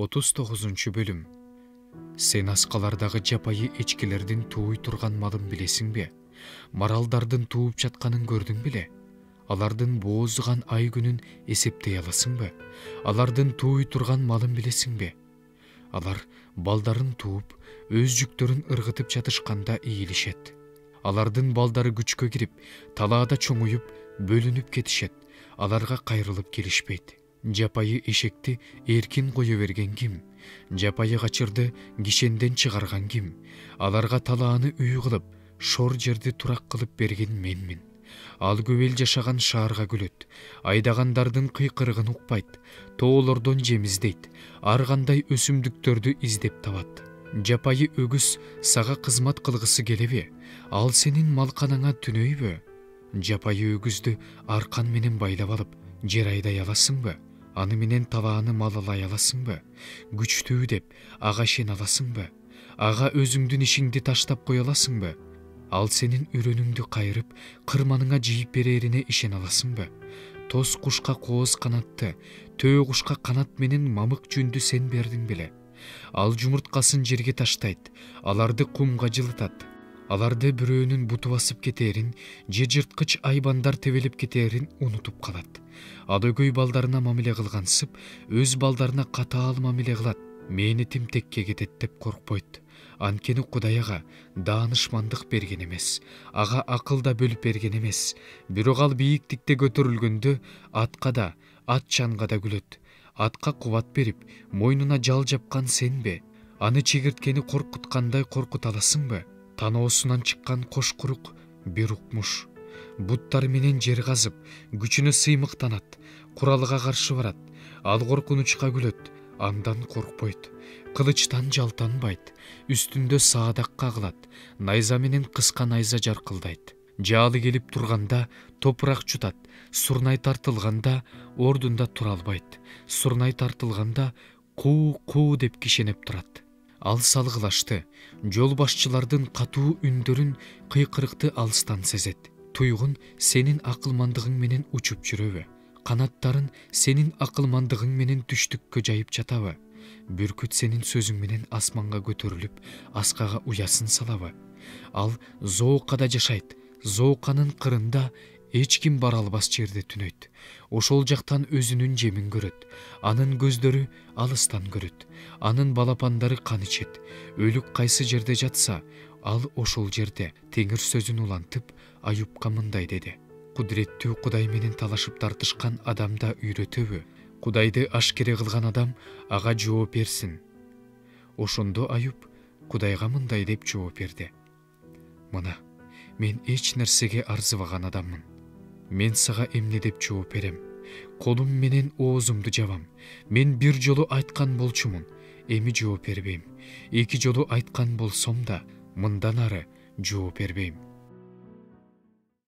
39 бөлүм. Сен аскалардагы жапайы эчкилердин тууй турган малын билесиң бе? Маралдардын тууп жатканын көрдүң беле? Алардын боозуган ай күнүн эсептей аласың бе? Алардын тууй турган малын билесиң бе? Алар балдарын тууп, өз жүктөрүн ыргытып жатышканда ийилишет. Алардын балдары күчкө кирип, талаада чоңуюп, бөлүнүп кетишет. Аларга кайрылып келишпейт. Жапайы эшекти эркин кое берген ким? Жапайы качырды кишенден чыгарган ким? Аларга талааны үй кылып, шор жерди турак кылып берген менмин. Ал көбел жашаган шаарга күлөт. Айдагандардын кыйкырыгын укпайт. Тоолордон жем издейт. Ар кандай өсүмдүктөрдү издеп табат. Жапайы өгүз сага кызмат кылгысы келеби? Ал сенин малканаңа түнөйбү? Жапайы өгүздү аркан менен байлап алып, жер айдай аласыңбы? Аны менен талааны малалай аласыңбы? Күчтүү деп ага ишене аласыңбы? Ага өзүңдүн ишиңди таштап кое аласыңбы? Ал сенин үрөнүңдү кайрып, кырманыңа жийип берерине ишене аласыңбы? Тоз кушка кооз канатты, төө кушка канат менен мамык жүндү сен бердиң беле? Ал жумурткасын жерге таштайт, аларды кумга жылытат. Аларды бирөөнүн буту басып кетерин, же жырткыч айбандар тебелеп кетерин унутуп калат. Ал өгөй балдарына мамиле кылгансып, өз балдарына катаал мамиле кылат. Мээнетим текке кетет деп коркпойт. Анткени Кудай ага даанышмандык берген эмес, ага акыл да бөлүп берген эмес. Бирок ал бийиктикте көтөрүлгөндө атка да, ат чанга да күлөт. Атка кубат берип, мойнуна жал жапкан сенбе? Аны чегирткени коркуткандай коркута аласыңбы? Таноосунан чыккан кош курук бир укмуш. Буттар менен жер казып, күчүнө сыймыктанат, куралга каршы барат. Ал коркунучка күлөт, андан коркпойт. Кылычтан жалтанбайт, үстүндө саадак кагылат, найза менен кыска найза жаркылдайт. Жаалы келип турганда топурак чутат, сурнай тартылганда ордунда тура албайт. Сурнай тартылганда куу деп кишенеп турат. Ал салгылашты, жол башчылардын катуу үндөрүн, кыйкырыкты алыстан сезет. Туйгун сенин акылмандыгың менен учуп жүрөбү? Канаттарын сенин акылмандыгың менен түштүккө жайып жатабы? Бүркүт сенин сөзүң менен асманга көтөрүлүп, аскага уясын салабы? Ал зоокада жашайт, зооканын кырында эч ким бара албас жерде түнөйт. Ошол жактан өзүнүн жемин көрөт. Анын көздөрү алыстан көрөт. Анын балапандары кан ичет. Өлүк кайсы жерде жатса, ал ошол жерде. Теңир сөзүн улантып, Аюпка мындай деди: Кудуреттүү Кудай менен талашып тартышкан адамда үйрөтөбү? Кудайды ашкере кылган адам ага жооп берсин. Ошондо Аюп Кудайга мындай деп жооп берди: Мына, мен эч нерсеге арзыбаган адаммын. Мен сага эмне деп жооп берем? Колум менен оозумду жабам. Мен бир жолу айткан болчумун, эми жооп бербейм. Эки жолу айткан болсом да, мындан ары жооп бербейм.